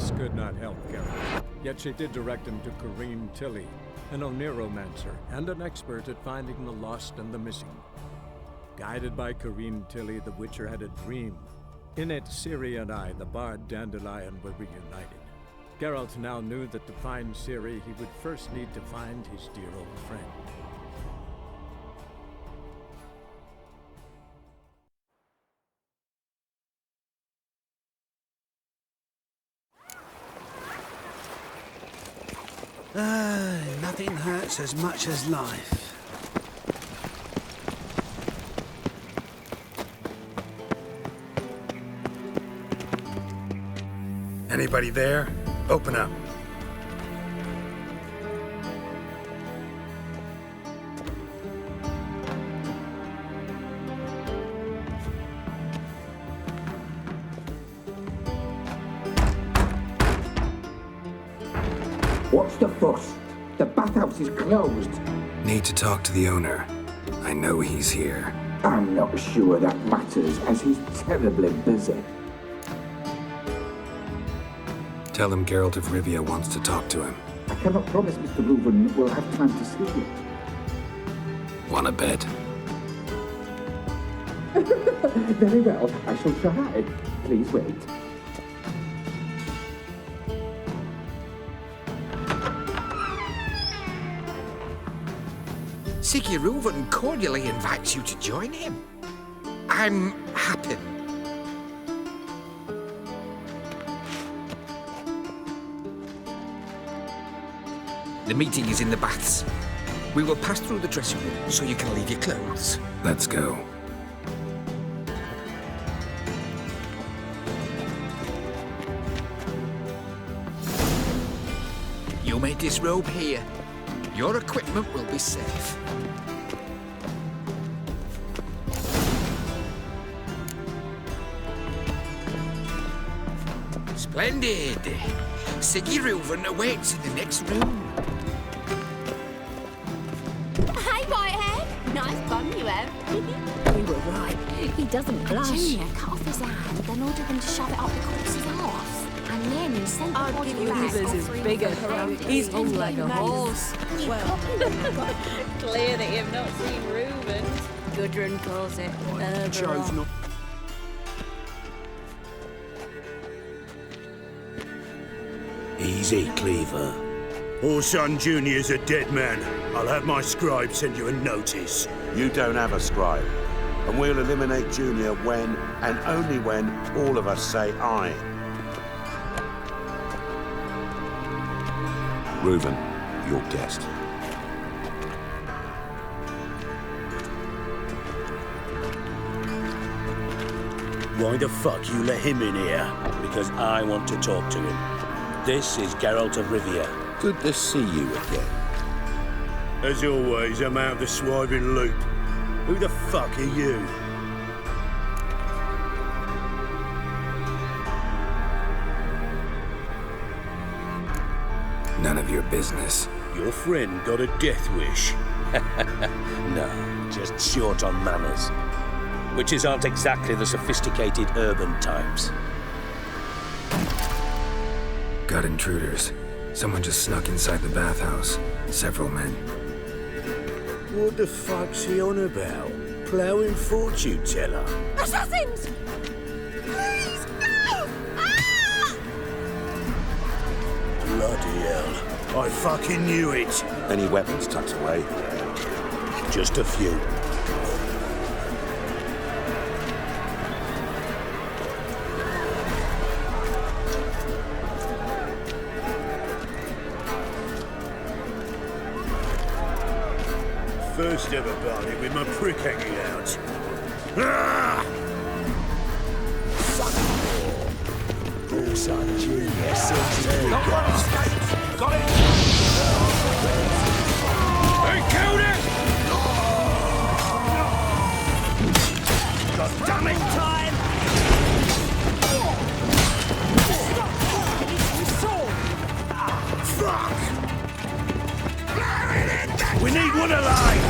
This could not help Geralt, yet she did direct him to Corrine Tilly, an Oniromancer and an expert at finding the lost and the missing. Guided by Corrine Tilly, the Witcher had a dream. In it, Ciri and I, the bard Dandelion, were reunited. Geralt now knew that to find Ciri, he would first need to find his dear old friend. Nothing hurts as much as life. Anybody there? Open up. What's the fuss? The bathhouse is closed. Need to talk to the owner. I know he's here. I'm not sure that matters, as he's terribly busy. Tell him Geralt of Rivia wants to talk to him. I cannot promise Mr. Reuven will have time to see you. Want a bet? Very well, I shall try. Please wait. CD Reuven cordially invites you to join him. I'm happy. The meeting is in the baths. We will pass through the dressing room so you can leave your clothes. Let's go. You may disrobe here. Your equipment will be safe. Splendid! CD Reuven awaits in the next room. Hey, Whitehead! Nice bum you have. You were right. He doesn't blush. Junior cut off his hand, then ordered him to shove it up the corpse's arse. And then he sent the I'd body give you back. his is bigger. He's hung like a horse. Well, Clear that you've not seen Reuben. Gudrun calls it herb. Easy, Cleaver. Whoreson Jr.'s a dead man. I'll have my scribe send you a notice. You don't have a scribe. And we'll eliminate Junior when, and only when, all of us say aye. Reuven, your guest. Why the fuck you let him in here? Because I want to talk to him. This is Geralt of Rivia. Good to see you again. As always, I'm out of the swiving loop. Who the fuck are you? None of your business. Your friend got a death wish. No, just short on manners. Witches aren't exactly the sophisticated urban types. Got intruders. Someone just snuck inside the bathhouse. Several men. What the fuck's he on about? Ploughing fortune teller? Assassins! Please, no! Ah! Bloody hell. I fucking knew it. Any weapons tucked away? Just a few. First ever party with my prick hanging out. Ah! Whoreson Jr. seems to be got it! They killed it! God damn it! Time! Fuck! We need one alive!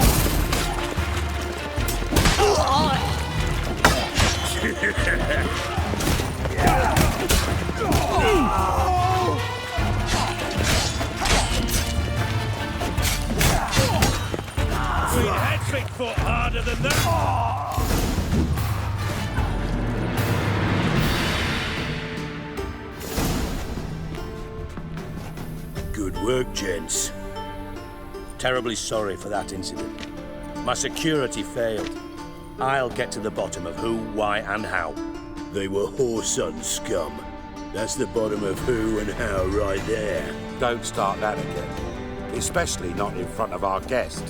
Good work, gents. Terribly sorry for that incident. My security failed. I'll get to the bottom of who, why, and how. They were Whoreson scum. That's the bottom of who and how right there. Don't start that again. Especially not in front of our guest.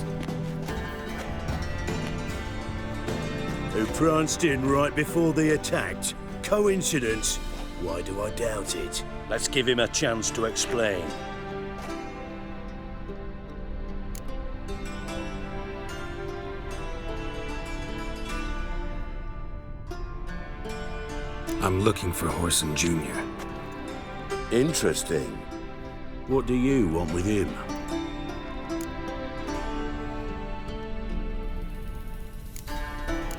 Who pranced in right before they attacked. Coincidence? Why do I doubt it? Let's give him a chance to explain. I'm looking for Whoreson Jr. Interesting. What do you want with him?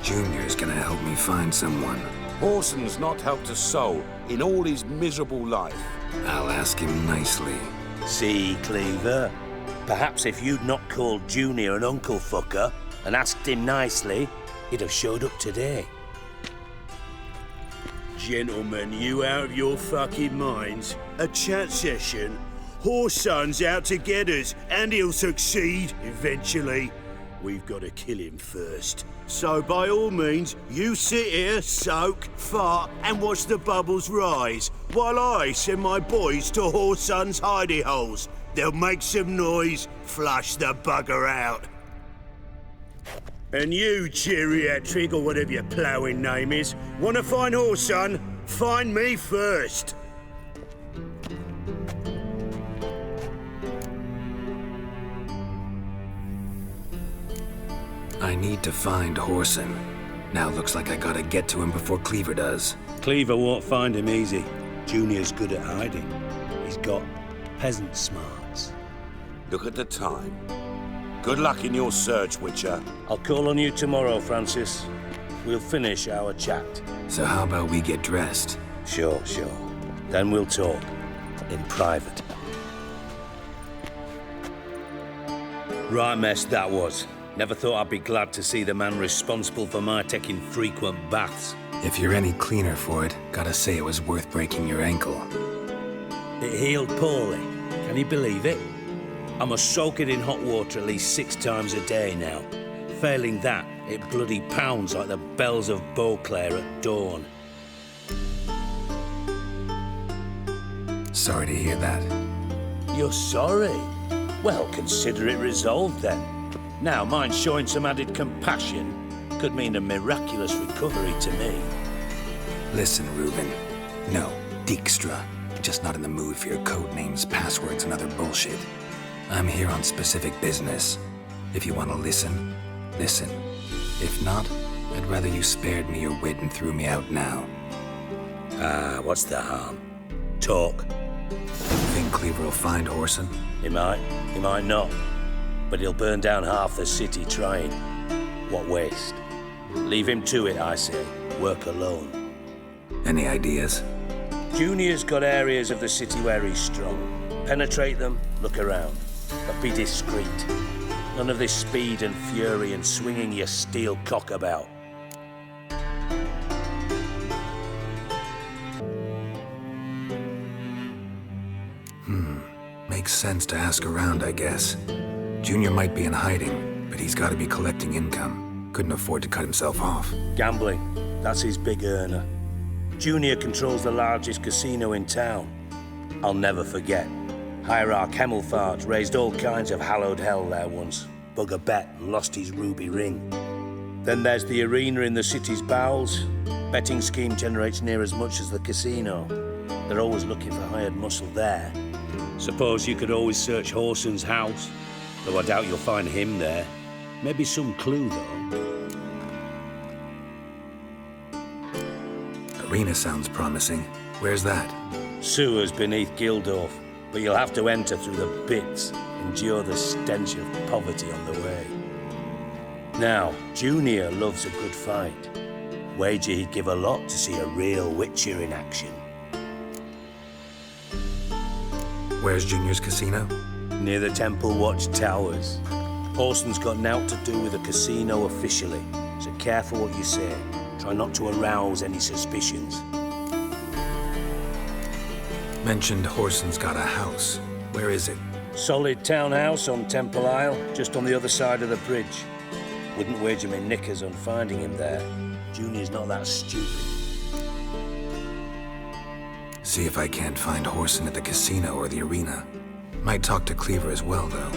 Junior's gonna help me find someone. Whoreson's not helped a soul in all his miserable life. I'll ask him nicely. See, Cleaver? Perhaps if you'd not called Junior an uncle fucker and asked him nicely, he'd have showed up today. Gentlemen, you out of your fucking minds? A chat session? Whoreson's out to get us, and he'll succeed eventually. We've got to kill him first. So by all means, you sit here, soak, fart, and watch the bubbles rise, while I send my boys to Whoreson's hidey holes. They'll make some noise, flush the bugger out. And you, geriatric, or whatever your ploughing name is, want to find Whoreson? Find me first. I need to find Whoreson. Now looks like I gotta get to him before Cleaver does. Cleaver won't find him easy. Junior's good at hiding. He's got peasant smarts. Look at the time. Good luck in your search, Witcher. I'll call on you tomorrow, Francis. We'll finish our chat. So how about we get dressed? Sure. Then we'll talk. In private. Right mess that was. Never thought I'd be glad to see the man responsible for my taking frequent baths. If you're any cleaner for it, gotta say it was worth breaking your ankle. It healed poorly. Can you believe it? I must soak it in hot water at least 6 times a day now. Failing that, it bloody pounds like the bells of Beauclair at dawn. Sorry to hear that. You're sorry? Well, consider it resolved then. Now, mind showing some added compassion could mean a miraculous recovery to me. Listen, Reuben. No, Dijkstra. Just not in the mood for your code names, passwords, and other bullshit. I'm here on specific business. If you want to listen, listen. If not, I'd rather you spared me your wit and threw me out now. What's the harm? Talk. Think Cleaver will find Whoreson? He might not. But he'll burn down half the city trying. What waste? Leave him to it, I say. Work alone. Any ideas? Junior's got areas of the city where he's strong. Penetrate them, look around. But be discreet. None of this speed and fury and swinging your steel cock about. Makes sense to ask around, I guess. Junior might be in hiding, but he's gotta be collecting income. Couldn't afford to cut himself off. Gambling, that's his big earner. Junior controls the largest casino in town. I'll never forget. Hierarch Hemmelfart raised all kinds of hallowed hell there once. Bug a bet and lost his ruby ring. Then there's the arena in the city's bowels. Betting scheme generates near as much as the casino. They're always looking for hired muscle there. Suppose you could always search Whoreson's house, though I doubt you'll find him there. Maybe some clue, though. Arena sounds promising. Where's that? Sewers beneath Gildorf, but you'll have to enter through the pits, endure the stench of poverty on the way. Now, Junior loves a good fight. Wager he'd give a lot to see a real Witcher in action. Where's Junior's casino? Near the Temple Watch Towers. Whoreson's got naught to do with the casino officially, so careful what you say. Try not to arouse any suspicions. Mentioned Whoreson's got a house. Where is it? Solid townhouse on Temple Isle, just on the other side of the bridge. Wouldn't wager me knickers on finding him there. Junior's not that stupid. See if I can't find Whoreson at the casino or the arena. Might talk to Cleaver as well, though.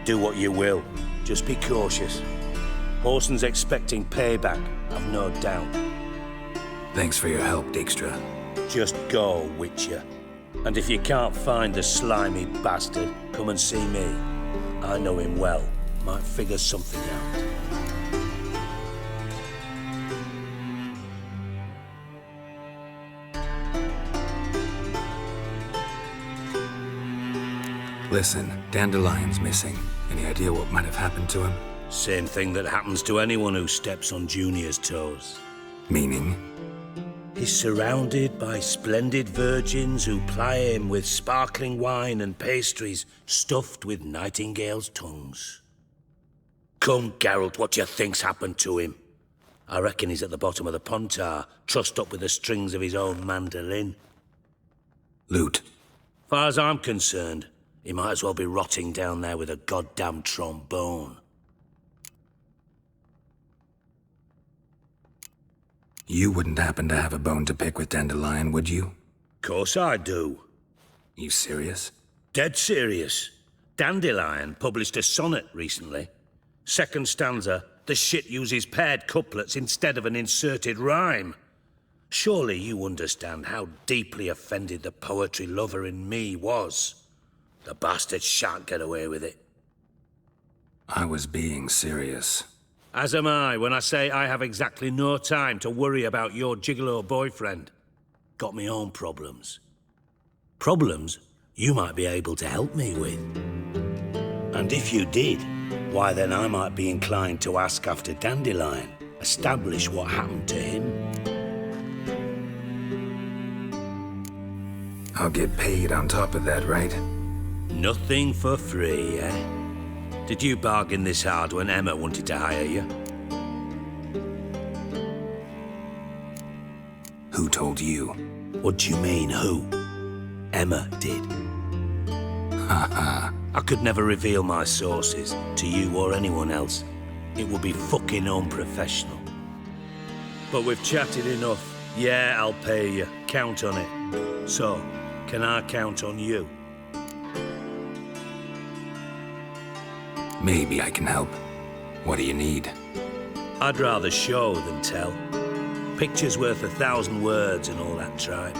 Do what you will. Just be cautious. Whoreson's expecting payback, I've no doubt. Thanks for your help, Dijkstra. Just go, Witcher. And if you can't find the slimy bastard, come and see me. I know him well. Might figure something out. Listen, Dandelion's missing. Any idea what might have happened to him? Same thing that happens to anyone who steps on Junior's toes. Meaning? He's surrounded by splendid virgins who ply him with sparkling wine and pastries stuffed with nightingales' tongues. Come, Geralt, what do you think's happened to him? I reckon he's at the bottom of the Pontar, trussed up with the strings of his own mandolin. Loot. Far as I'm concerned, he might as well be rotting down there with a goddamn trombone. You wouldn't happen to have a bone to pick with Dandelion, would you? Course I do. You serious? Dead serious. Dandelion published a sonnet recently. Second stanza, the shit uses paired couplets instead of an inserted rhyme. Surely you understand how deeply offended the poetry lover in me was. The bastard shan't get away with it. I was being serious. As am I when I say I have exactly no time to worry about your gigolo boyfriend. Got me own problems. Problems you might be able to help me with. And if you did, why then I might be inclined to ask after Dandelion, establish what happened to him. I'll get paid on top of that, right? Nothing for free, eh? Did you bargain this hard when Emma wanted to hire you? Who told you? What do you mean, who? Emma did. Haha. I could never reveal my sources to you or anyone else. It would be fucking unprofessional. But we've chatted enough. Yeah, I'll pay you. Count on it. So, can I count on you? Maybe I can help. What do you need? I'd rather show than tell. Picture's worth 1,000 words and all that tribe.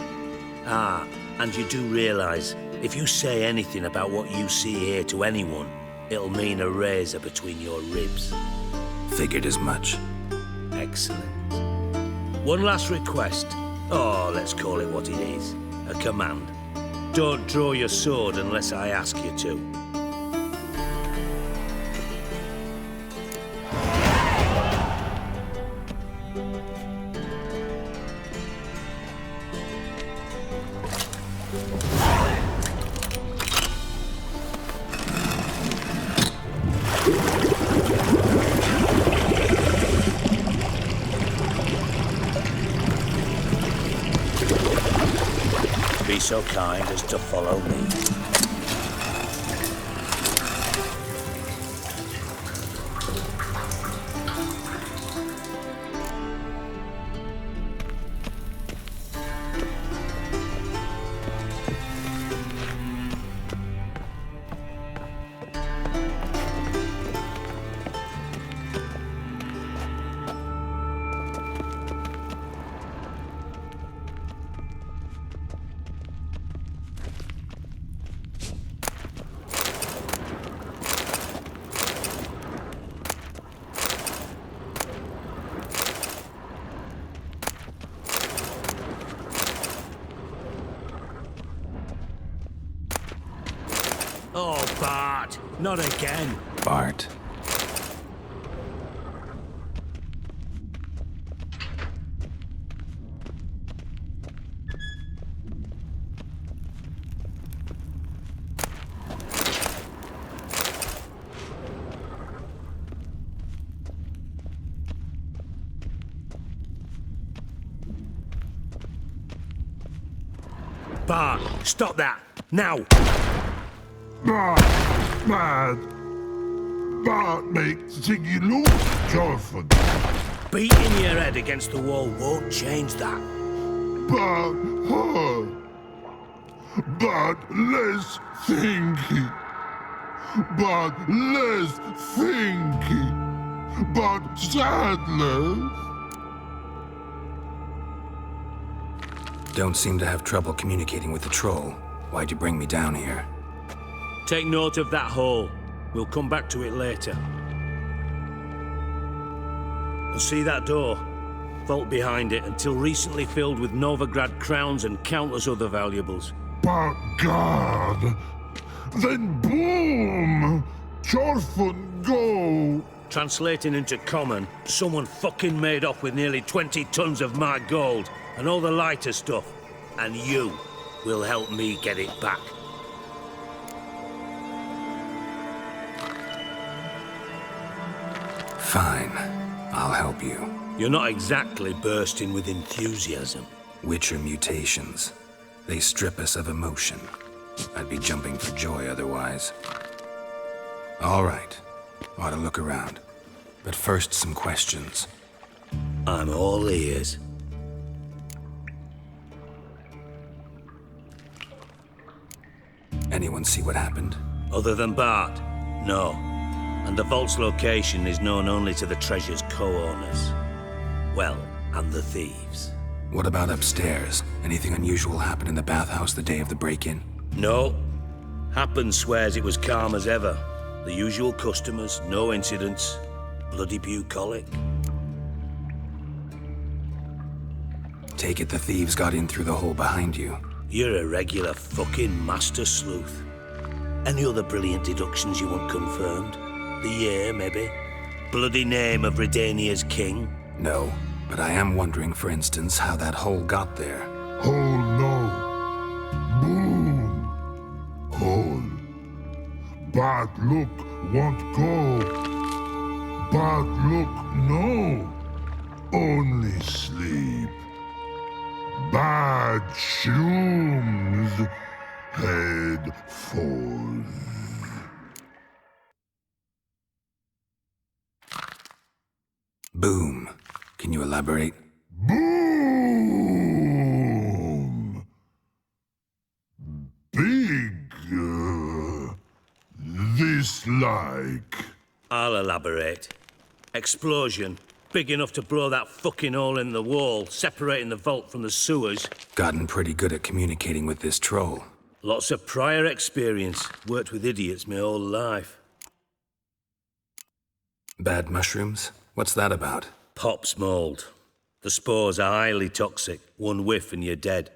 Ah, and you do realise, if you say anything about what you see here to anyone, it'll mean a razor between your ribs. Figured as much. Excellent. One last request. Oh, let's call it what it is. A command. Don't draw your sword unless I ask you to. Be so kind as to follow me. Oh, Bart, not again. Bart. Bart, stop that, now! But makes thingy loose, Jorford. Beating your head against the wall won't change that. But less thinky. But less thinky. But sadless. Don't seem to have trouble communicating with the troll. Why'd you bring me down here? Take note of that hole. We'll come back to it later. And see that door? Vault behind it, until recently filled with Novigrad crowns and countless other valuables. But God! Then boom! Jorfun go! Translating into common, someone fucking made off with nearly 20 tons of my gold, and all the lighter stuff. And you will help me get it back. Fine. I'll help you. You're not exactly bursting with enthusiasm. Witcher mutations. They strip us of emotion. I'd be jumping for joy otherwise. All right. Ought to look around. But first, some questions. I'm all ears. Anyone see what happened? Other than Bart? No. And the vault's location is known only to the treasure's co-owners. Well, and the thieves. What about upstairs? Anything unusual happen in the bathhouse the day of the break-in? No. Happen swears it was calm as ever. The usual customers, no incidents. Bloody bucolic. Take it the thieves got in through the hole behind you. You're a regular fucking master sleuth. Any other brilliant deductions you want confirmed? The year, maybe? Bloody name of Redania's king? No, but I am wondering, for instance, how that hole got there. Hole no. Boom. Hole. Bad look won't go. Bad look no. Only sleep. Bad shrooms. Head falls. Boom. Can you elaborate? Boom! Big. This like. I'll elaborate. Explosion. Big enough to blow that fucking hole in the wall, separating the vault from the sewers. Gotten pretty good at communicating with this troll. Lots of prior experience. Worked with idiots my whole life. Bad mushrooms? What's that about? Pops mold. The spores are highly toxic. One whiff and you're dead.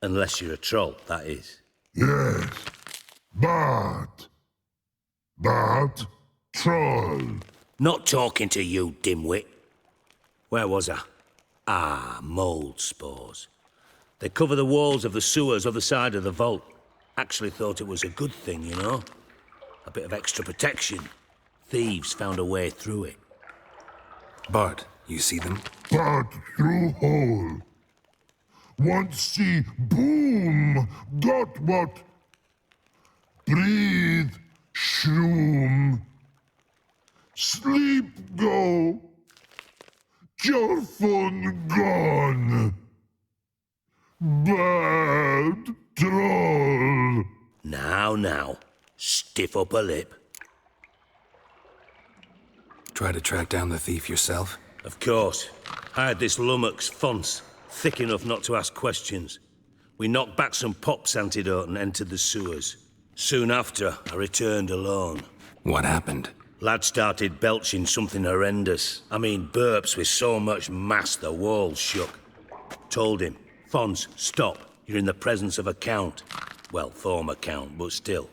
Unless you're a troll, that is. Yes. But troll. Not talking to you, dimwit. Where was I? Ah, mold spores. They cover the walls of the sewers other side of the vault. Actually thought it was a good thing, you know? A bit of extra protection. Thieves found a way through it. Bart, you see them? But through hole. Want see boom. Got what? Breathe. Shroom. Sleep go. Your phone gone. Bad troll. Now. Stiff up a lip. Try to track down the thief yourself? Of course. I had this lummox, Fons, thick enough not to ask questions. We knocked back some Pop's antidote and entered the sewers. Soon after, I returned alone. What happened? Lad started belching something horrendous. I mean, burps with so much mass the walls shook. Told him, Fons, stop. You're in the presence of a count. Well, former count, but still.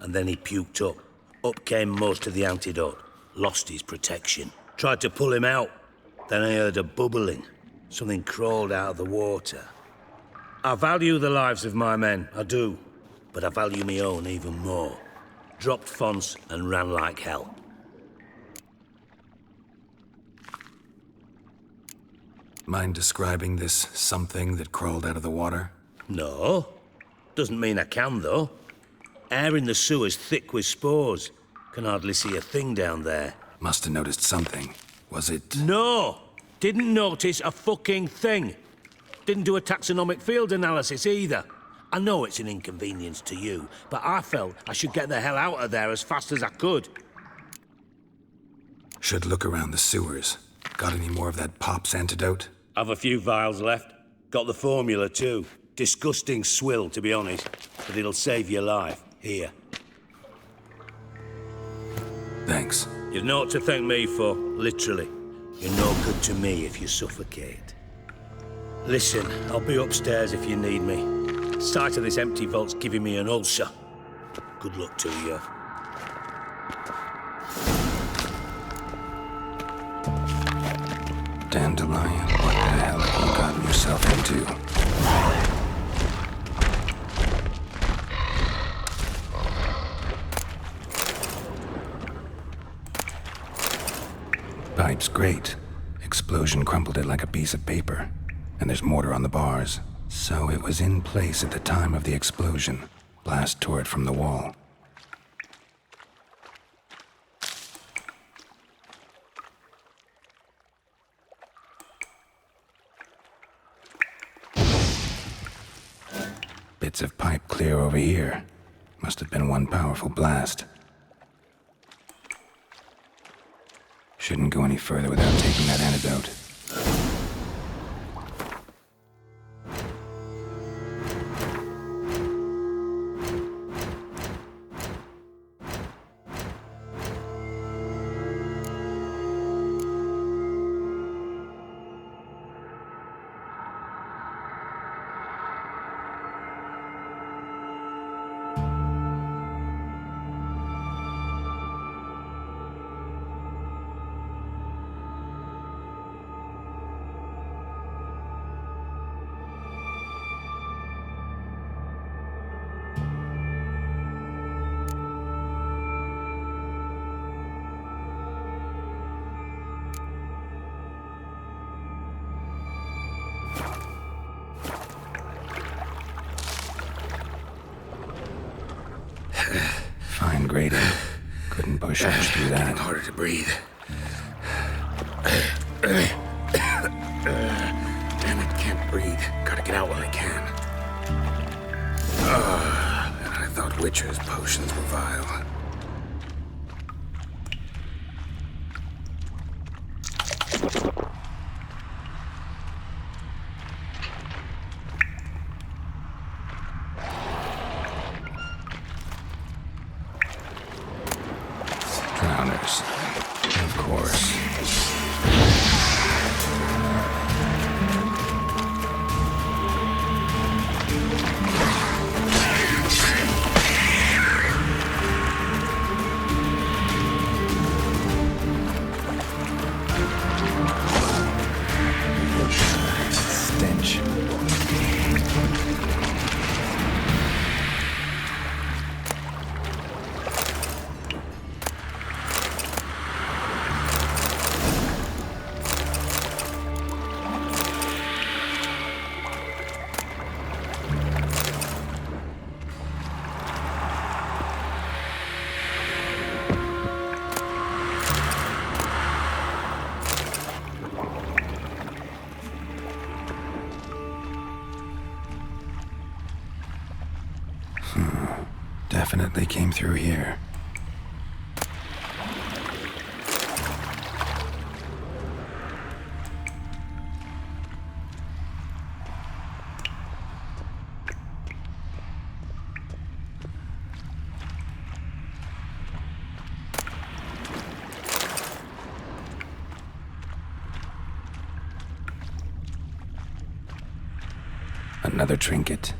And then he puked up. Up came most of the antidote. Lost his protection. Tried to pull him out. Then I heard a bubbling. Something crawled out of the water. I value the lives of my men, I do. But I value my own even more. Dropped Fons and ran like hell. Mind describing this something that crawled out of the water? No. Doesn't mean I can, though. Air in the sewer's thick with spores. Can hardly see a thing down there. Must have noticed something. Was it... No! Didn't notice a fucking thing. Didn't do a taxonomic field analysis either. I know it's an inconvenience to you, but I felt I should get the hell out of there as fast as I could. Should look around the sewers. Got any more of that Pop's antidote? I've a few vials left. Got the formula too. Disgusting swill, to be honest. But it'll save your life. Here. Thanks. You've naught to thank me for, literally. You're no good to me if you suffocate. Listen, I'll be upstairs if you need me. Sight of this empty vault's giving me an ulcer. Good luck to you. Dandelion, what the hell have you gotten yourself into? Pipe's great. Explosion crumpled it like a piece of paper. And there's mortar on the bars. So it was in place at the time of the explosion. Blast tore it from the wall. Bits of pipe clear over here. Must have been one powerful blast. Shouldn't go any further without taking that antidote. Fine grading. Couldn't push much through that. Getting harder to breathe. Damn it, can't breathe. Gotta get out while I can. And I thought Witcher's potions were vile. Drowners. Of course. Stench. Definitely came through here. Another trinket.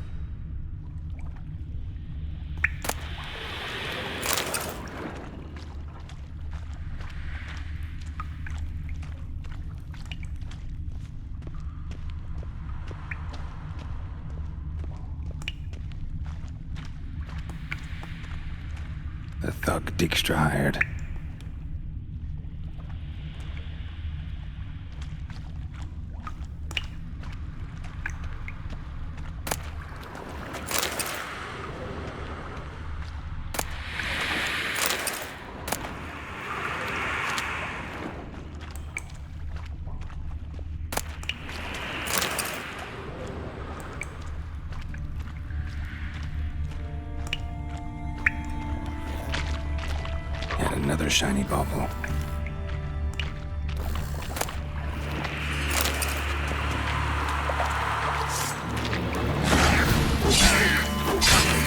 The thug Dijkstra hired. another shiny bauble.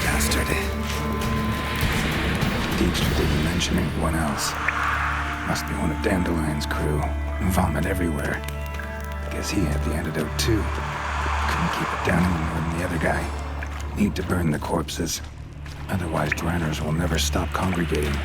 Bastard. Dijkstra didn't mention anyone else. Must be one of Dandelion's crew. Vomit everywhere. Guess he had the antidote too. Couldn't keep it down any more than the other guy. Need to burn the corpses. Otherwise, Dranners will never stop congregating.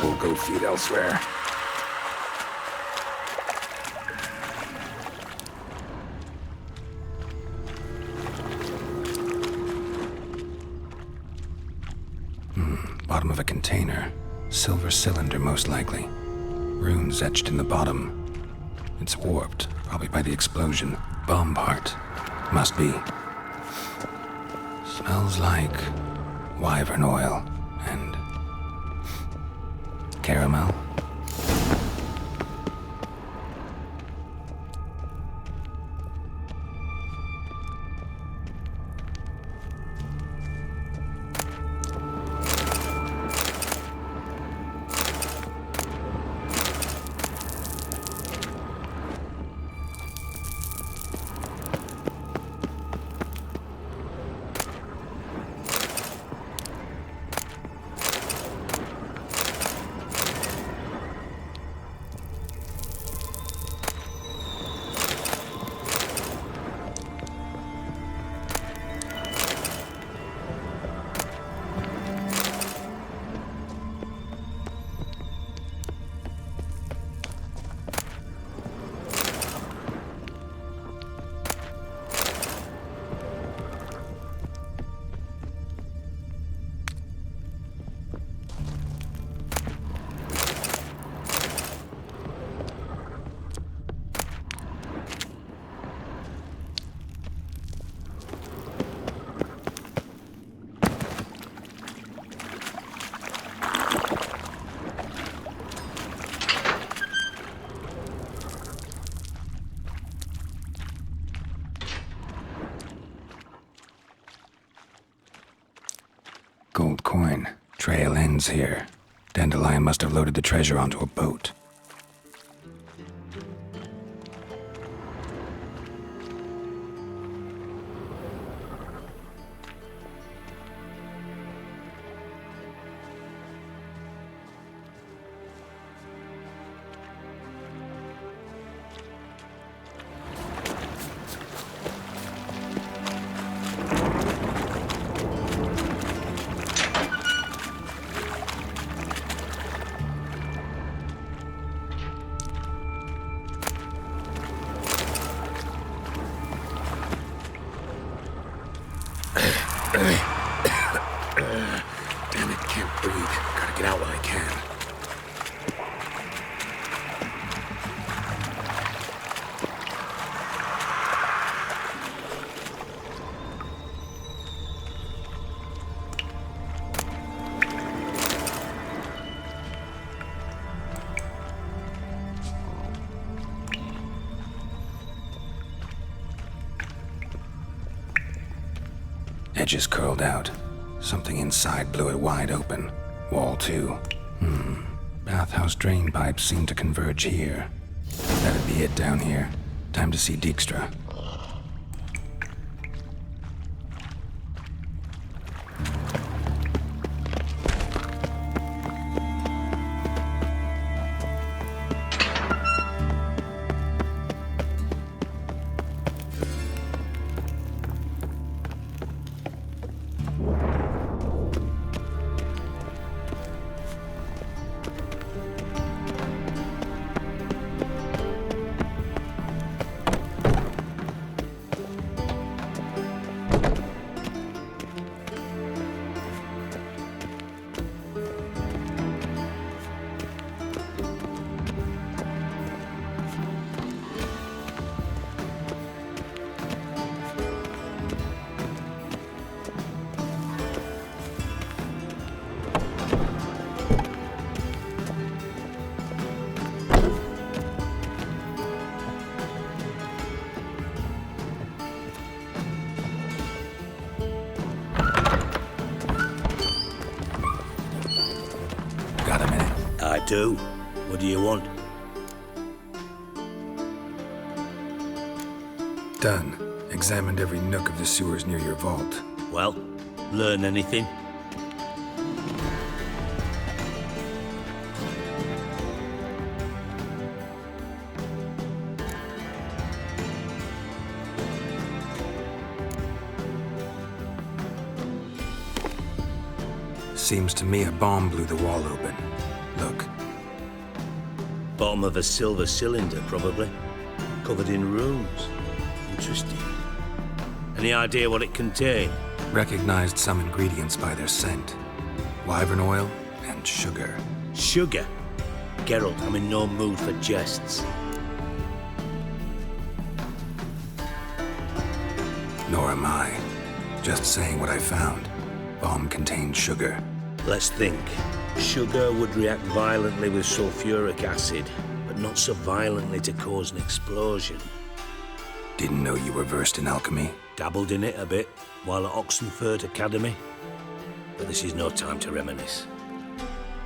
Will go feed elsewhere. Bottom of a container. Silver cylinder, most likely. Runes etched in the bottom. It's warped, probably by the explosion. Bomb part. Must be. Smells like wyvern oil and caramel. Gold coin. Trail ends here. Dandelion must have loaded the treasure onto a boat. Damn it, can't breathe. Gotta get out while I can. Edges curled out. Something inside blew it wide open. Wall 2. Bathhouse drain pipes seem to converge here. That'd be it down here. Time to see Dijkstra. do. What do you want? Done. Examined every nook of the sewers near your vault. Well, learn anything? Seems to me a bomb blew the wall open. Look. Bottom of a silver cylinder, probably. Covered in runes. Interesting. Any idea what it contained? Recognized some ingredients by their scent. Wyvern oil and sugar. Sugar? Geralt, I'm in no mood for jests. Nor am I. Just saying what I found. Bomb contained sugar. Let's think. Sugar would react violently with sulfuric acid, but not so violently to cause an explosion. Didn't know you were versed in alchemy. Dabbled in it a bit while at Oxenford Academy. But this is no time to reminisce.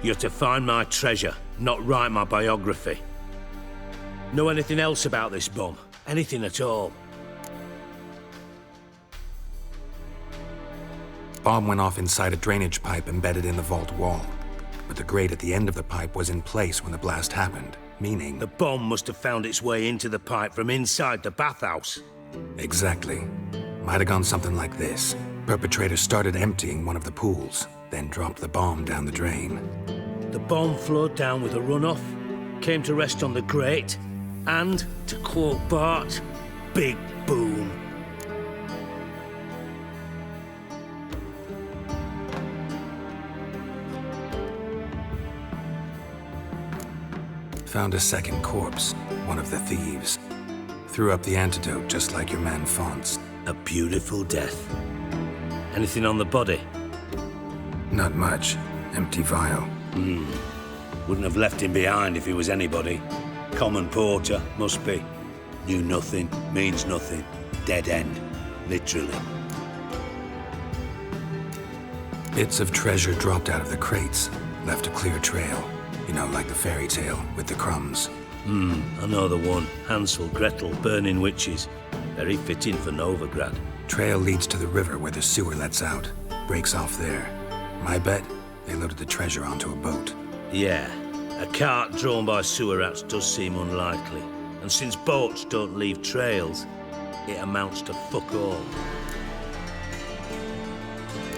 You're to find my treasure, not write my biography. Know anything else about this bomb? Anything at all? Bomb went off inside a drainage pipe embedded in the vault wall. But the grate at the end of the pipe was in place when the blast happened, meaning... The bomb must have found its way into the pipe from inside the bathhouse. Exactly. Might have gone something like this. Perpetrator started emptying one of the pools, then dropped the bomb down the drain. The bomb flowed down with a runoff, came to rest on the grate, and, to quote Bart, big boom. Found a second corpse, one of the thieves. Threw up the antidote just like your man Fonts. A beautiful death. Anything on the body? Not much. Empty vial. Wouldn't have left him behind if he was anybody. Common porter, must be. Knew nothing, means nothing. Dead end. Literally. Bits of treasure dropped out of the crates. Left a clear trail. You know, like the fairy tale, with the crumbs. I know the one. Hansel, Gretel, burning witches. Very fitting for Novigrad. Trail leads to the river where the sewer lets out. Breaks off there. My bet, they loaded the treasure onto a boat. Yeah. A cart drawn by sewer rats does seem unlikely. And since boats don't leave trails, it amounts to fuck all.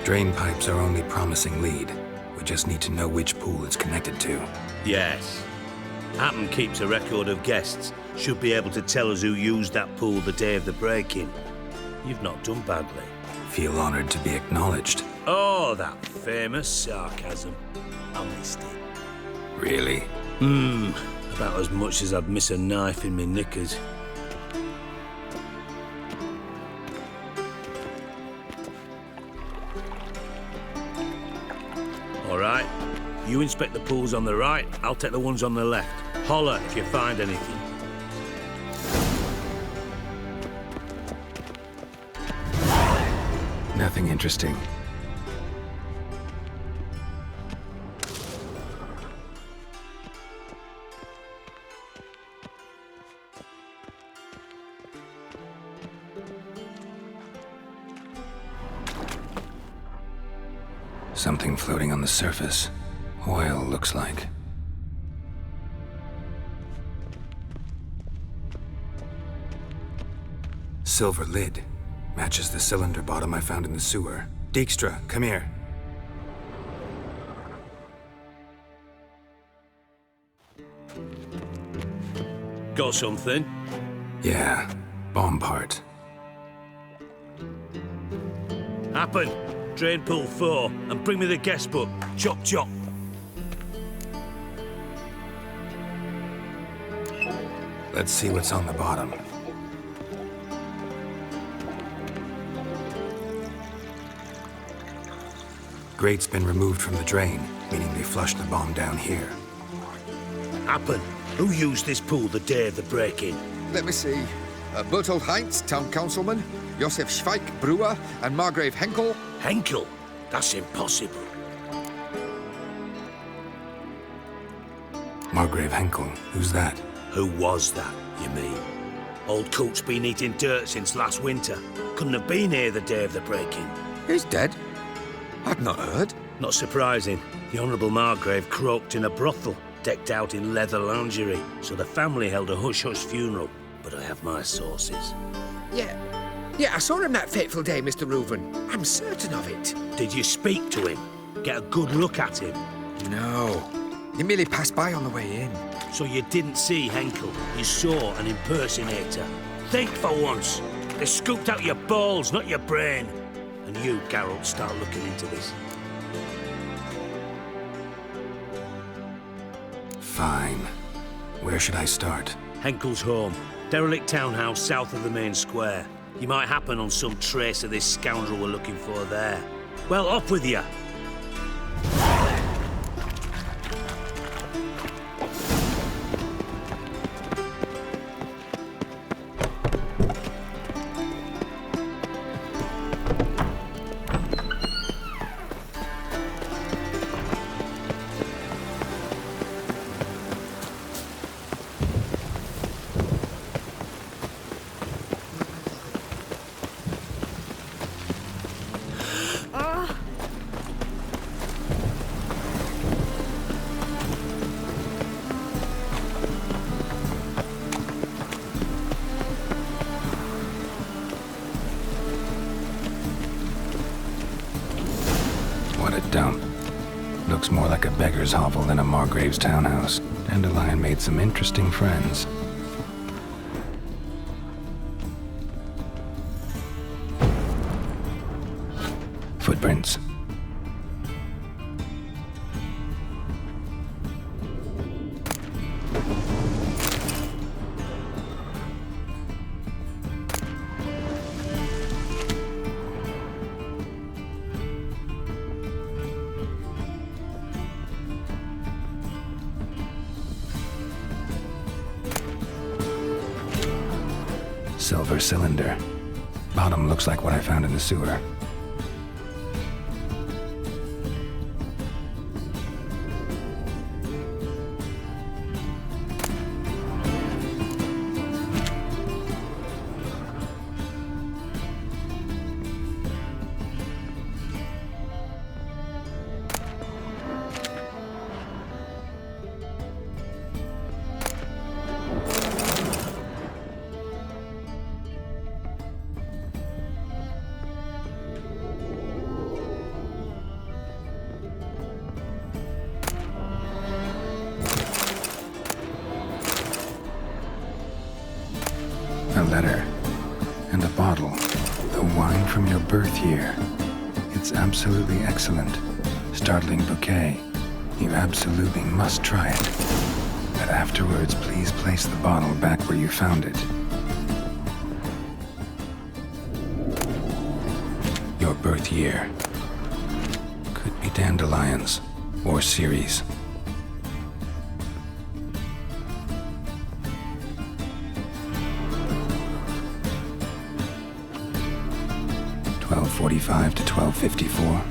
Drain pipes are only promising lead. We just need to know which pool it's connected to. Yes. Happen keeps a record of guests. Should be able to tell us who used that pool the day of the break-in. You've not done badly. Feel honored to be acknowledged. Oh, that famous sarcasm. I missed it. Really? About as much as I'd miss a knife in me knickers. All right. You inspect the pools on the right, I'll take the ones on the left. Holler if you find anything. Nothing interesting. Something floating on the surface. Oil, looks like. Silver lid. Matches the cylinder bottom I found in the sewer. Dijkstra, come here. Got something? Yeah, bomb part. Happen. Drain pool 4, and bring me the guest book. Chop chop. Let's see what's on the bottom. Grate's been removed from the drain, meaning they flushed the bomb down here. Happen. Who used this pool the day of the break-in? Let me see. Bertold Heinz, town councilman, Josef Schweik, brewer, and Margrave Henkel. Henkel? That's impossible. Margrave Henkel, who's that? Who was that, you mean? Old Coot's been eating dirt since last winter. Couldn't have been here the day of the break-in. He's dead? I'd not heard. Not surprising. The Honourable Margrave croaked in a brothel, decked out in leather lingerie, so the family held a hush-hush funeral. But I have my sources. Yeah, I saw him that fateful day, Mr. Reuven. I'm certain of it. Did you speak to him? Get a good look at him? No. He merely passed by on the way in. So you didn't see Henkel. You saw an impersonator. Think for once. They scooped out your balls, not your brain. And you, Geralt, start looking into this. Fine. Where should I start? Henkel's home. Derelict townhouse south of the main square. You might happen on some trace of this scoundrel we're looking for there. Well, up with you. What a dump. Looks more like a beggar's hovel than a Margrave's townhouse. Dandelion made some interesting friends. Footprints. Silver cylinder. Bottom looks like what I found in the sewer. A letter. And a bottle. The wine from your birth year. It's absolutely excellent. Startling bouquet. You absolutely must try it. But afterwards, please place the bottle back where you found it. Your birth year. Could be dandelions. Or Ceres. .45 to 12:54.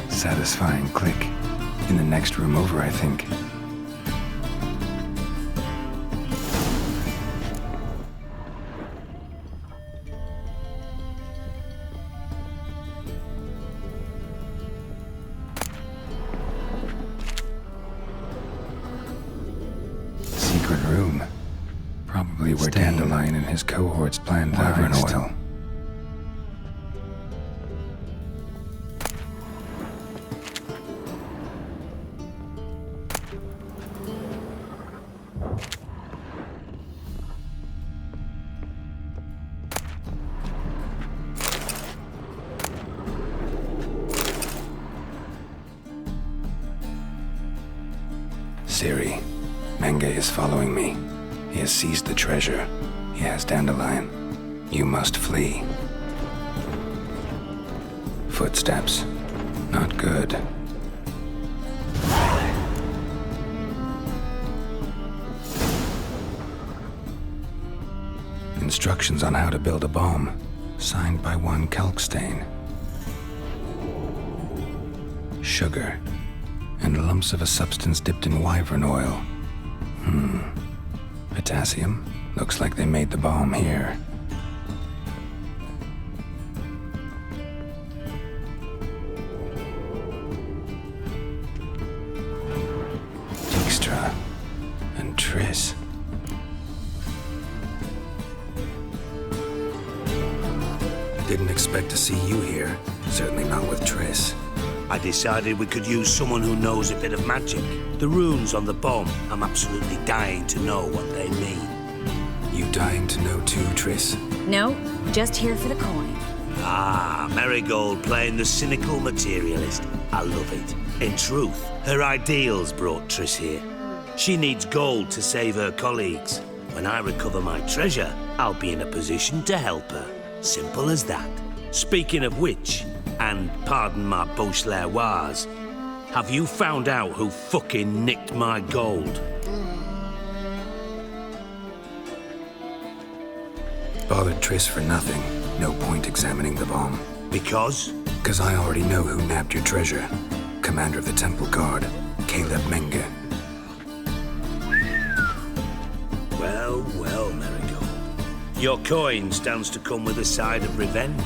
Satisfying click. In the next room over, I think. Secret room. Probably where Dandelion and his cohorts planned liver and oil. Siri, Menge is following me. He has seized the treasure. He has Dandelion. You must flee. Footsteps. Not good. Instructions on how to build a bomb. Signed by one Kelkstain. Sugar. And lumps of a substance dipped in wyvern oil. Potassium? Looks like they made the bomb here. Dijkstra and Triss. Didn't expect to see you here. Certainly not with Triss. I decided we could use someone who knows a bit of magic. The runes on the bomb, I'm absolutely dying to know what they mean. You dying to know too, Triss? No, just here for the coin. Ah, Marigold playing the cynical materialist. I love it. In truth, her ideals brought Triss here. She needs gold to save her colleagues. When I recover my treasure, I'll be in a position to help her. Simple as that. Speaking of which, and pardon my Beauclervoise, have you found out who fucking nicked my gold? Bothered Triss for nothing. No point examining the bomb. Because? Because I already know who nabbed your treasure. Commander of the Temple Guard, Caleb Menge. Well, well, Marigold. Your coin stands to come with a side of revenge.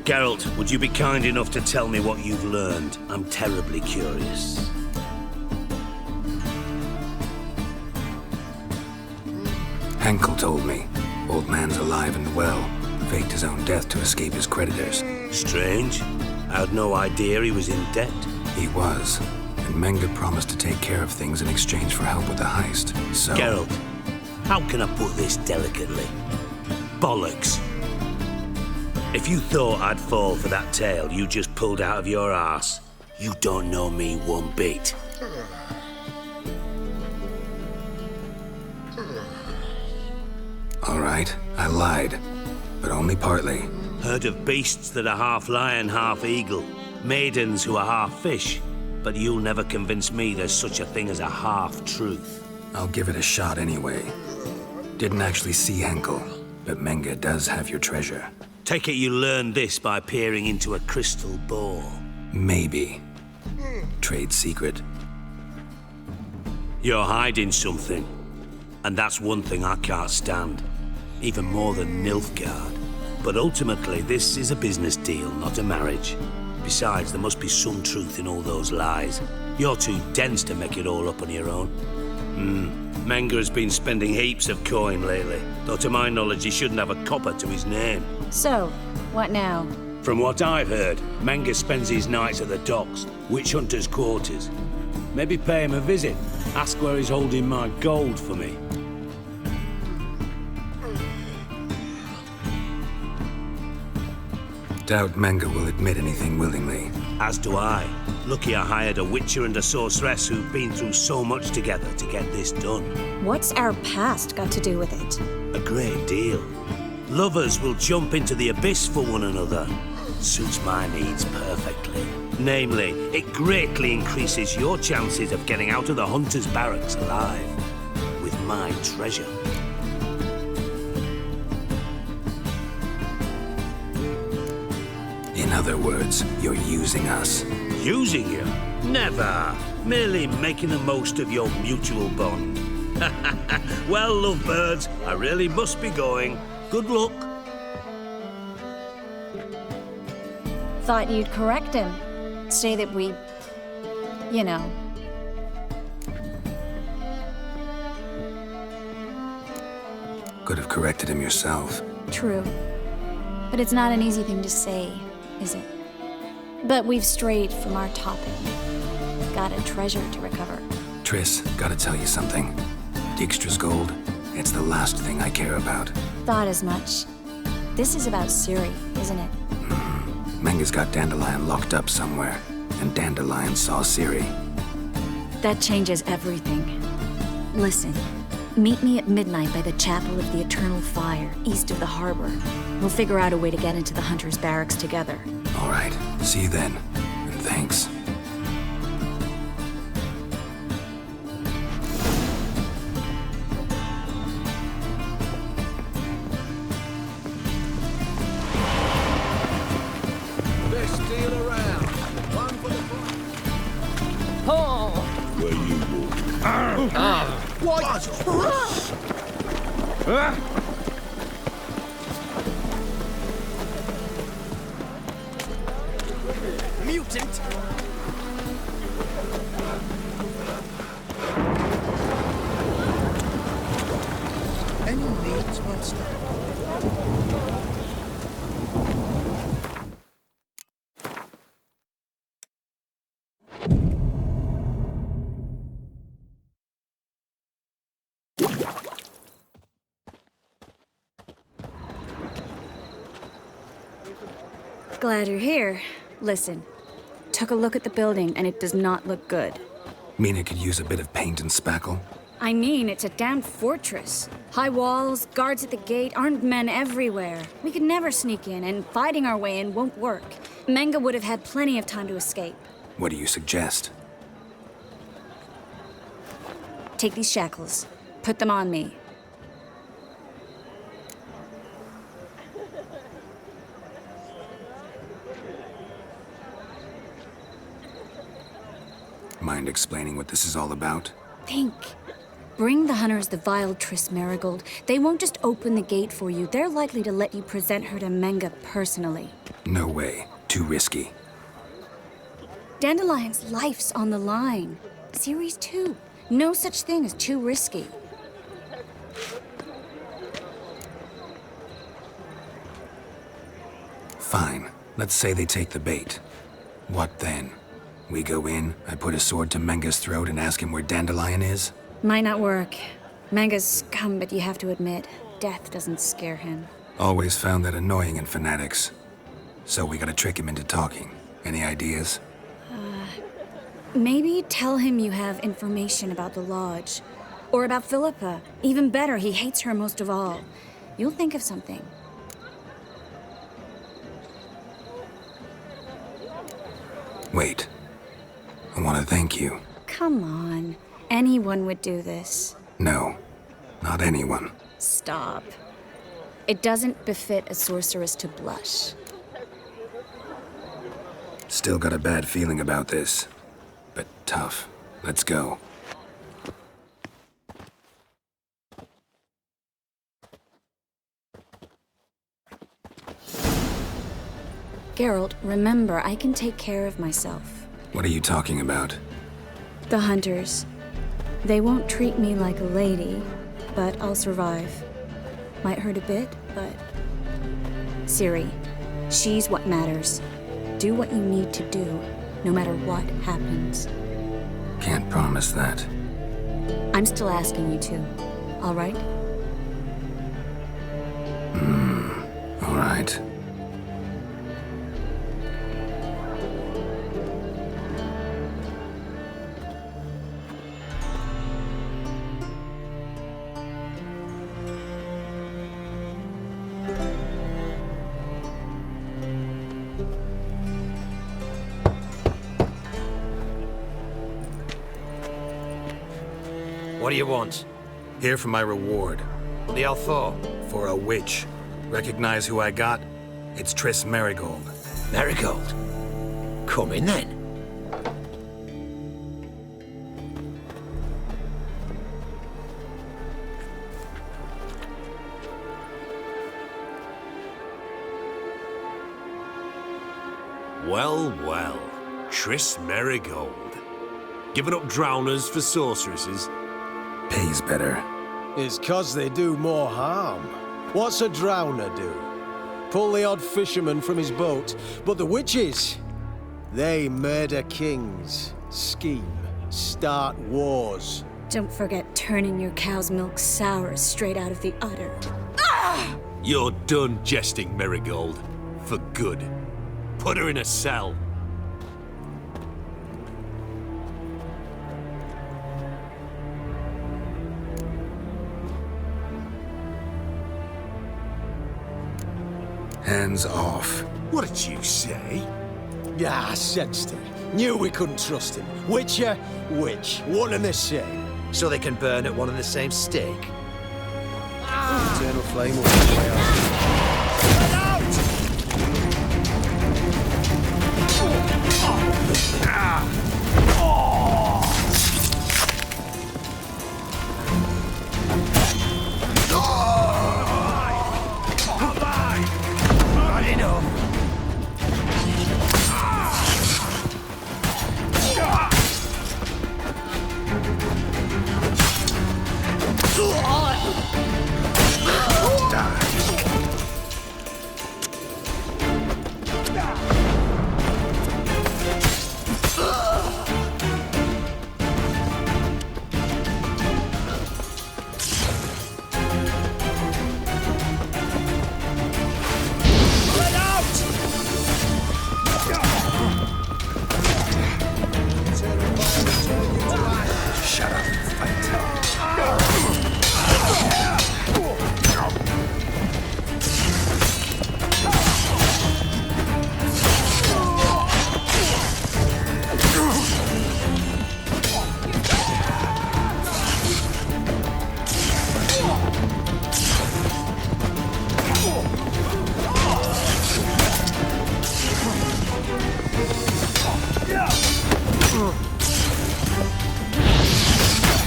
Geralt, would you be kind enough to tell me what you've learned? I'm terribly curious. Henkel told me. Old man's alive and well. Faked his own death to escape his creditors. Strange. I had no idea he was in debt. He was. And Menge promised to take care of things in exchange for help with the heist. So... Geralt, how can I put this delicately? Bollocks. If you thought I'd fall for that tale you just pulled out of your arse, you don't know me one bit. All right, I lied. But only partly. Heard of beasts that are half lion, half eagle. Maidens who are half fish. But you'll never convince me there's such a thing as a half-truth. I'll give it a shot anyway. Didn't actually see Henkel, but Menge does have your treasure. Take it you learned this by peering into a crystal ball. Maybe. Trade secret. You're hiding something. And that's one thing I can't stand. Even more than Nilfgaard. But ultimately, this is a business deal, not a marriage. Besides, there must be some truth in all those lies. You're too dense to make it all up on your own. Menge has been spending heaps of coin lately, though to my knowledge he shouldn't have a copper to his name. So, what now? From what I've heard, Menge spends his nights at the docks, witch hunters' quarters. Maybe pay him a visit, ask where he's holding my gold for me. Doubt Menge will admit anything willingly. As do I. Lucky I hired a witcher and a sorceress who've been through so much together to get this done. What's our past got to do with it? A great deal. Lovers will jump into the abyss for one another. Suits my needs perfectly. Namely, it greatly increases your chances of getting out of the hunter's barracks alive. With my treasure. In other words, you're using us. Using you? Never. Merely making the most of your mutual bond. Well, lovebirds, I really must be going. Good luck. Thought you'd correct him. Say that we... you know. Could have corrected him yourself. True. But it's not an easy thing to say, is it? But we've strayed from our topic. Got a treasure to recover. Triss, gotta tell you something. Dijkstra's gold, it's the last thing I care about. Thought as much. This is about Ciri, isn't it? Menge's got Dandelion locked up somewhere, and Dandelion saw Ciri. That changes everything. Listen, meet me at midnight by the Chapel of the Eternal Fire, east of the harbor. We'll figure out a way to get into the Hunter's barracks together. All right, see you then, and thanks. Best deal around. One for the Where you walk. Mutant! Any needs, master? Glad you're here. Listen, took a look at the building and it does not look good. Mean it could use a bit of paint and spackle? I mean, it's a damn fortress. High walls, guards at the gate, armed men everywhere. We could never sneak in, and fighting our way in won't work. Menga would have had plenty of time to escape. What do you suggest? Take these shackles. Put them on me. Mind explaining what this is all about? Think. Bring the hunters the vile Triss Marigold. They won't just open the gate for you. They're likely to let you present her to Menga personally. No way. Too risky. Dandelion's life's on the line. Series 2. No such thing as too risky. Fine. Let's say they take the bait. What then? We go in, I put a sword to Menga's throat and ask him where Dandelion is? Might not work. Menga's scum, but you have to admit, death doesn't scare him. Always found that annoying in fanatics. So we gotta trick him into talking. Any ideas? Maybe tell him you have information about the Lodge. Or about Philippa. Even better, he hates her most of all. You'll think of something. Wait. I want to thank you. Come on. Anyone would do this. No. Not anyone. Stop. It doesn't befit a sorceress to blush. Still got a bad feeling about this. But tough. Let's go. Geralt, remember, I can take care of myself. What are you talking about? The hunters. They won't treat me like a lady, but I'll survive. Might hurt a bit, but... Ciri, she's what matters. Do what you need to do, no matter what happens. Can't promise that. I'm still asking you to, all right? All right. What do you want? Here for my reward. The hell for? For a witch. Recognize who I got? It's Triss Marigold. Marigold? Come in then. Well, well. Triss Marigold. Giving up drowners for sorceresses? Pays better. It's 'cause they do more harm. What's a drowner do? Pull the odd fisherman from his boat. But the witches, they murder kings, scheme, start wars. Don't forget turning your cow's milk sour straight out of the udder. You're done jesting, Marigold. For good. Put her in a cell. Hands off. What did you say? Yeah, I sensed it. Knew we couldn't trust him. Witcher, witch, one and the same. So they can burn at one and the same stake? Eternal flame will be way out. Ah!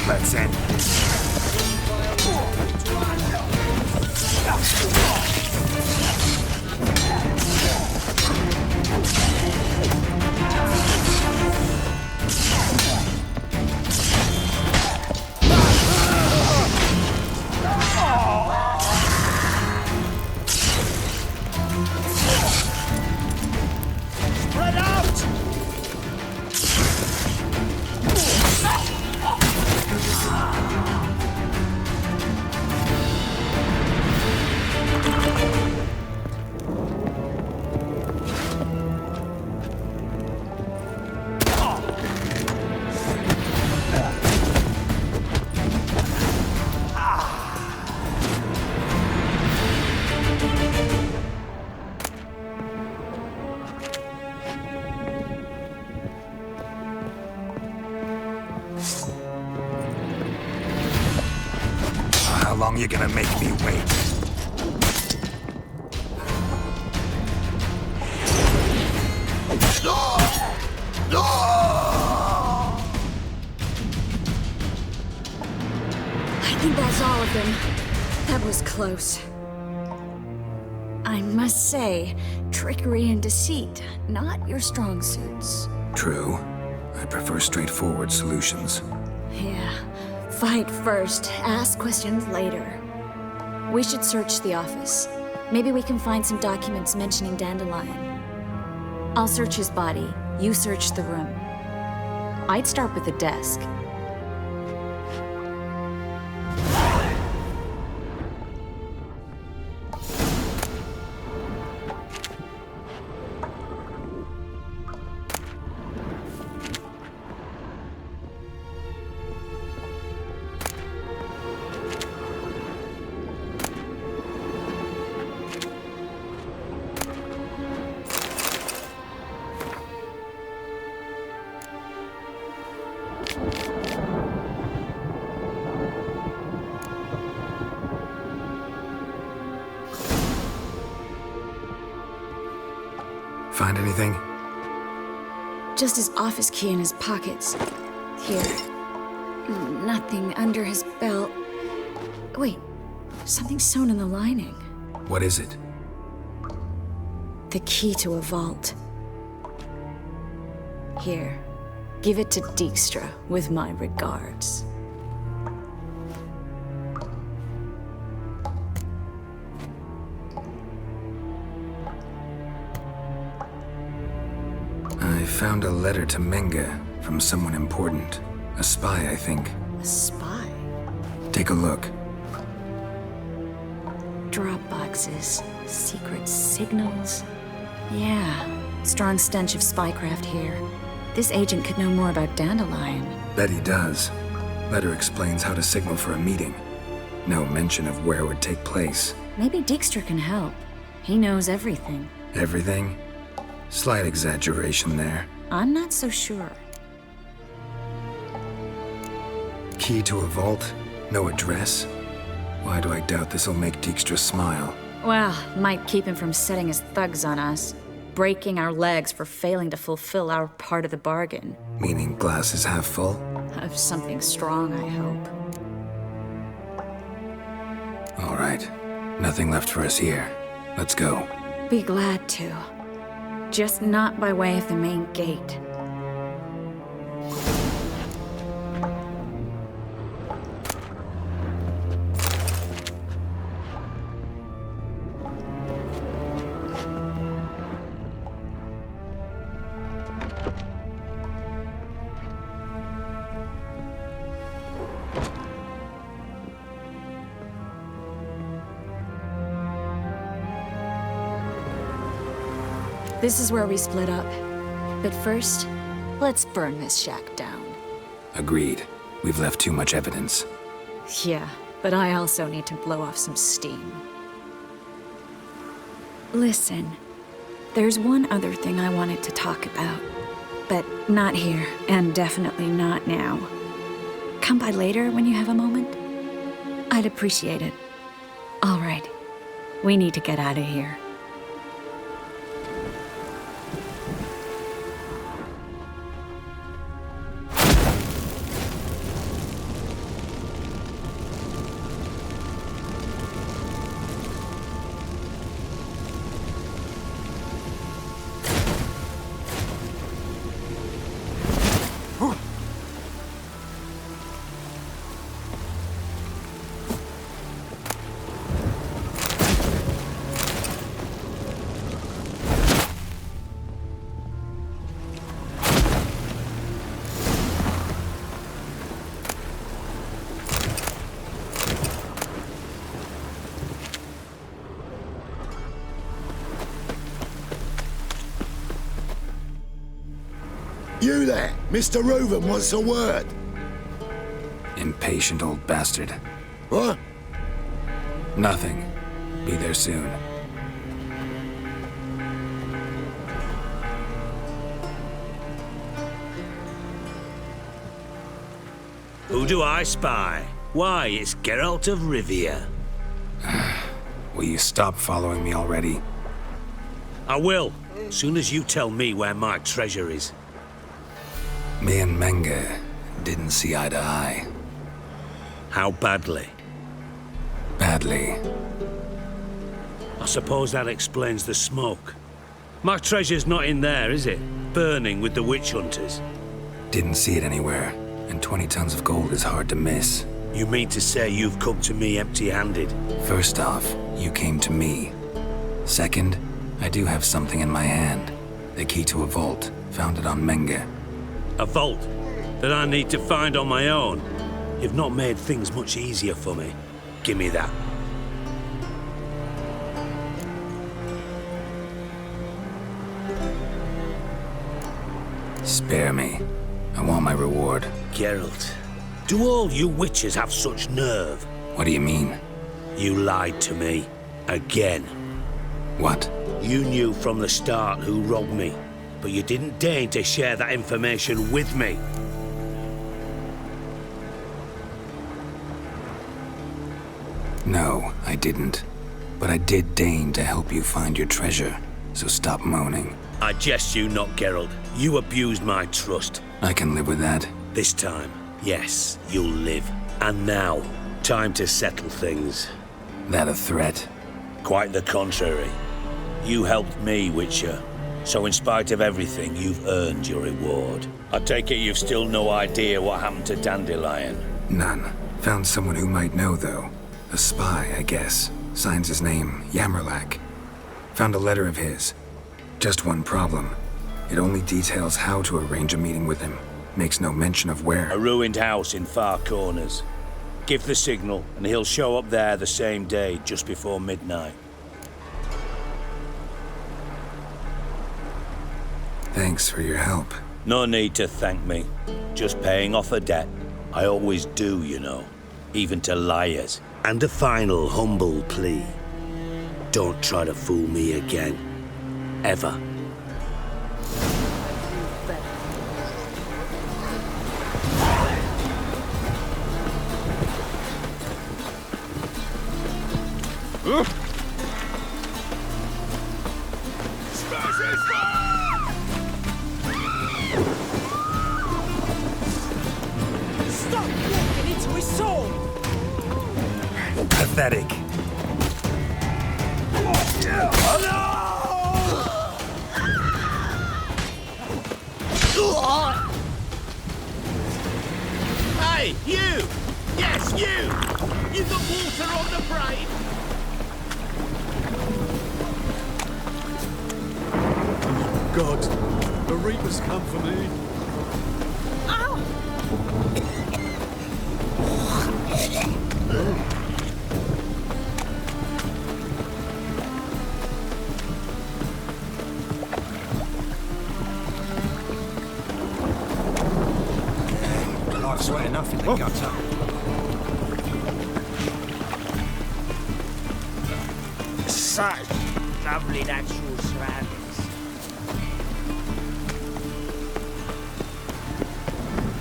Let's end this. How long you gonna make me wait? I think that's all of them. That was close. I must say, trickery and deceit, not your strong suits. True. I prefer straightforward solutions. Yeah. Fight first, ask questions later. We should search the office. Maybe we can find some documents mentioning Dandelion. I'll search his body, you search the room. I'd start with the desk. Find anything? Just his office key in his pockets. Here. Nothing under his belt. Wait, something sewn in the lining. What is it? The key to a vault. Here, give it to Dijkstra with my regards. I found a letter to Menga from someone important. A spy, I think. A spy? Take a look. Drop boxes, secret signals. Yeah, strong stench of spycraft here. This agent could know more about Dandelion. Bet he does. Letter explains how to signal for a meeting. No mention of where it would take place. Maybe Dijkstra can help. He knows everything. Everything? Slight exaggeration there. I'm not so sure. Key to a vault? No address? Why do I doubt this'll make Dijkstra smile? Well, might keep him from setting his thugs on us. Breaking our legs for failing to fulfill our part of the bargain. Meaning glass is half full? Of something strong, I hope. All right. Nothing left for us here. Let's go. Be glad to. Just not by way of the main gate. This is where we split up. But first, let's burn this shack down. Agreed. We've left too much evidence. Yeah, but I also need to blow off some steam. Listen, there's one other thing I wanted to talk about. But not here, and definitely not now. Come by later when you have a moment? I'd appreciate it. All right. We need to get out of here. You there! Mr. Reuven wants a word. Impatient old bastard. What? Nothing. Be there soon. Who do I spy? Why, it's Geralt of Rivia. Will you stop following me already? I will, soon as you tell me where my treasure is. Me and Menge didn't see eye to eye. How badly? Badly. I suppose that explains the smoke. My treasure's not in there, is it? Burning with the witch hunters. Didn't see it anywhere, and 20 tons of gold is hard to miss. You mean to say you've come to me empty-handed? First off, you came to me. Second, I do have something in my hand. The key to a vault, found it on Menge. A vault that I need to find on my own. You've not made things much easier for me. Give me that. Spare me. I want my reward. Geralt, do all you witches have such nerve? What do you mean? You lied to me. Again. What? You knew from the start who robbed me. But you didn't deign to share that information with me. No, I didn't. But I did deign to help you find your treasure, so stop moaning. I jest you not, Geralt. You abused my trust. I can live with that. This time, yes, you'll live. And now, time to settle things. That a threat? Quite the contrary. You helped me, Witcher. So in spite of everything, you've earned your reward. I take it you've still no idea what happened to Dandelion? None. Found someone who might know, though. A spy, I guess. Signs his name, Yammerlak. Found a letter of his. Just one problem. It only details how to arrange a meeting with him. Makes no mention of where. A ruined house in Far Corners. Give the signal, and he'll show up there the same day, just before midnight. Thanks for your help. No need to thank me. Just paying off a debt. I always do, you know. Even to liars. And a final humble plea. Don't try to fool me again. Ever. Stop walking into his soul! Pathetic. Oh, no! Water on the brain! God, the Reapers come for me. Life's wet enough in the gutter. Such lovely natural surroundings.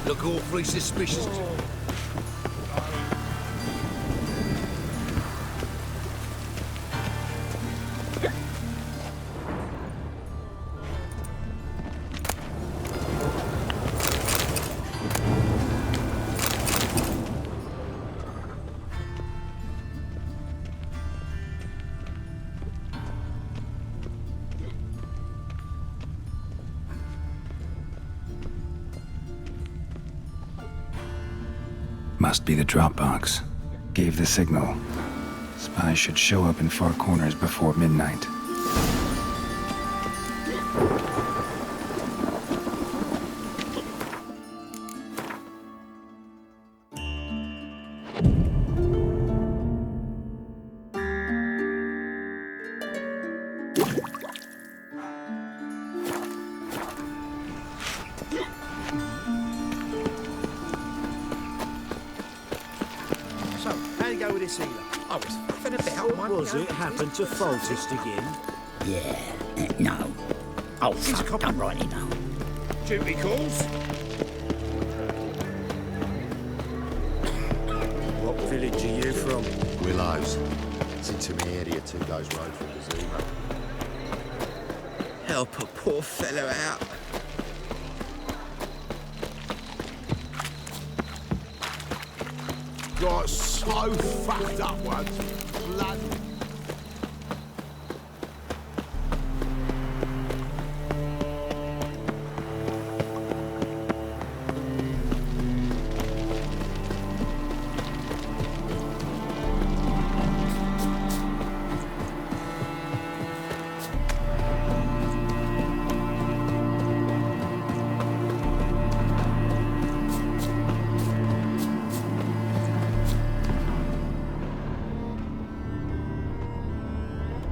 Look awfully suspicious. Must be the drop box. Gave the signal. Spies should show up in far corners before midnight. I was faffing about. What was it happened to Faltist again? Yeah, no. Oh, fuck, don't rightly know. Duty calls. What village are you from? Willows. It's into my area, 2 days road from the zoo. Help a poor fellow out. Got so fucked up once. Blood.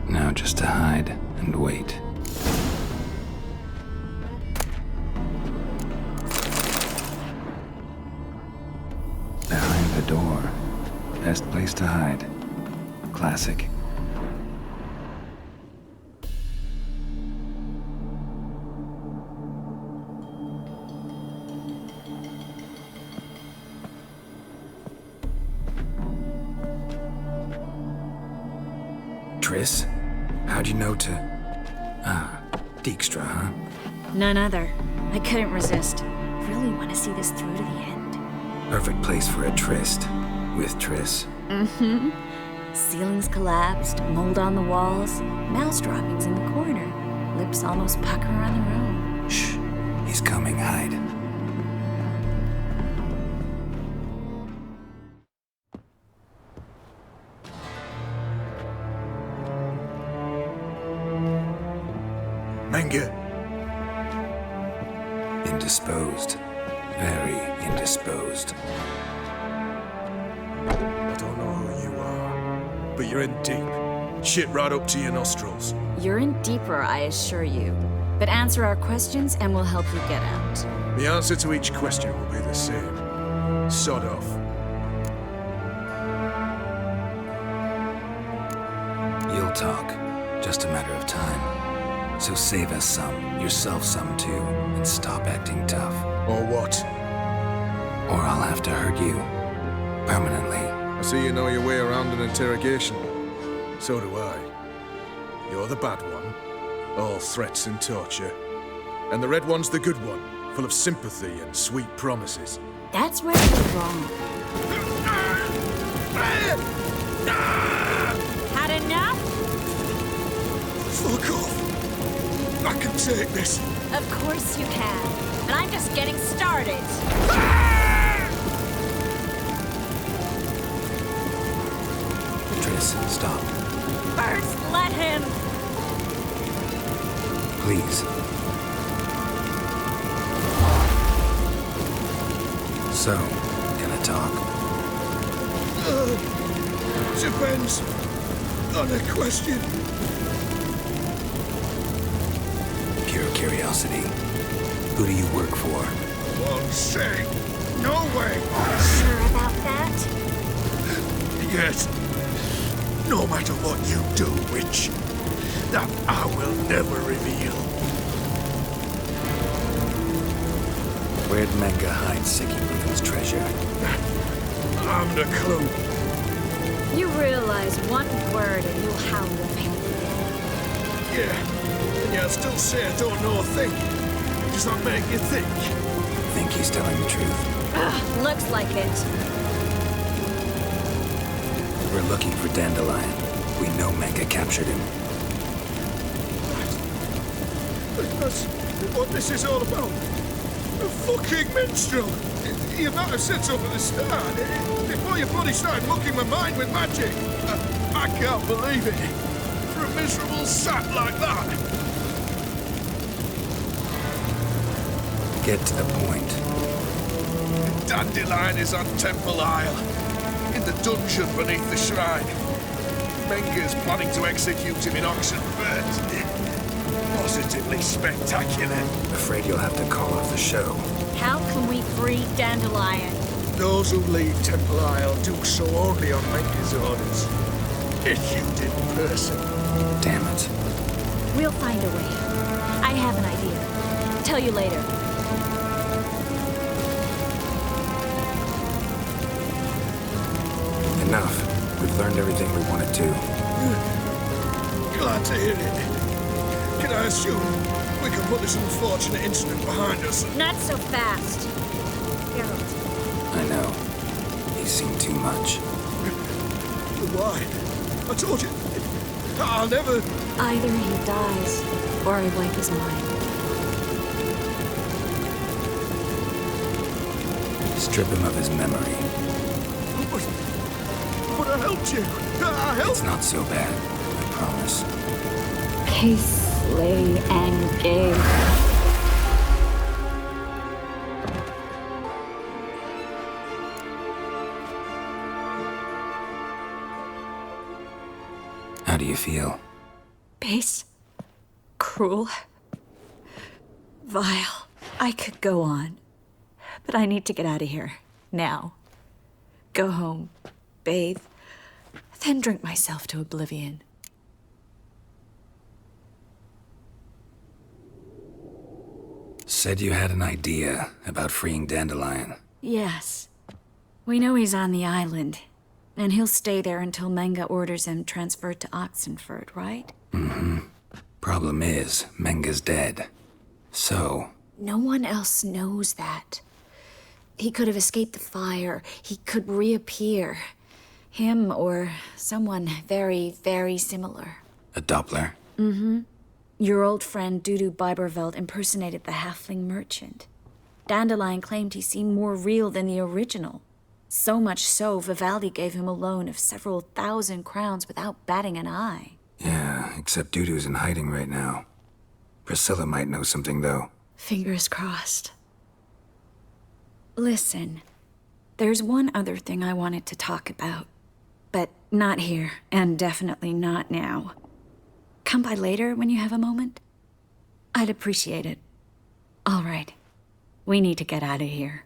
Now just to hide and wait. Behind the door. Best place to hide. Classic. Triss? How'd you know to... Ah, Dijkstra, huh? None other. I couldn't resist. Really want to see this through to the end. Perfect place for a tryst. With Triss. Mm-hmm. Ceilings collapsed, mold on the walls, mouse droppings in the corner. Lips almost pucker around the room. Shh. He's coming, hide. Menge. Indisposed. Very indisposed. I don't know who you are, but you're in deep. Shit right up to your nostrils. You're in deeper, I assure you. But answer our questions and we'll help you get out. The answer to each question will be the same. Sod off. You'll talk. Just a matter of time. So save us some, yourself some too, and stop acting tough. Or what? Or I'll have to hurt you. Permanently. I see you know your way around an interrogation. So do I. You're the bad one. All threats and torture. And the red one's the good one, full of sympathy and sweet promises. That's where you're wrong. Had enough? Fuck off! I can take this. Of course you can. And I'm just getting started. Chris, stop. First, let him! Please. So, gonna talk? Depends on the question. Pure curiosity. Who do you work for? Won't say. No way. Sure about that? Yes. No matter what you do, witch, that I will never reveal. Where'd Menga hide Siki Reuven's treasure? I'm the clue. You realize one word and you'll howl the pain. Yeah. And yet I still say I don't know a thing. Does that make you think? Think he's telling the truth? Ugh, looks like it. We're looking for Dandelion. We know Menga captured him. That's what this is all about. A fucking minstrel! You might have said so from the start. Before you bloody started mucking my mind with magic. I can't believe it. For a miserable sap like that. Get to the point. Dandelion is on Temple Isle. In the dungeon beneath the shrine. Menga's planning to execute him in auction first. Positively spectacular. Afraid you'll have to call off the show. How can we free Dandelion? Those who leave Temple Isle do so only on Menga's orders. Issued in person. Damn it. We'll find a way. I have an idea. Tell you later. Enough. We've learned everything we wanted to. Glad to hear it. Can I assume we can put this unfortunate incident behind us? Not so fast. Geralt. I know. He's seen too much. Why? I told you. I'll never... Either he dies, or I wipe his mind. Strip him of his memory. But I helped you. I helped. It's not so bad. I promise. Case, slay, and gay. How do you feel? Base. Cruel. Vile. I could go on. But I need to get out of here. Now. Go home. Bathe. Then drink myself to oblivion. Said you had an idea about freeing Dandelion. Yes. We know he's on the island. And he'll stay there until Menga orders him transferred to Oxenford, right? Mm-hmm. Problem is, Menga's dead. So... No one else knows that. He could have escaped the fire. He could reappear. Him or someone very, very similar. A Doppler? Mm-hmm. Your old friend Dudu Biberveld impersonated the halfling merchant. Dandelion claimed he seemed more real than the original. So much so, Vivaldi gave him a loan of several thousand crowns without batting an eye. Yeah, except Dudu's in hiding right now. Priscilla might know something, though. Fingers crossed. Listen, there's one other thing I wanted to talk about. But not here, and definitely not now. Come by later when you have a moment? I'd appreciate it. All right. We need to get out of here.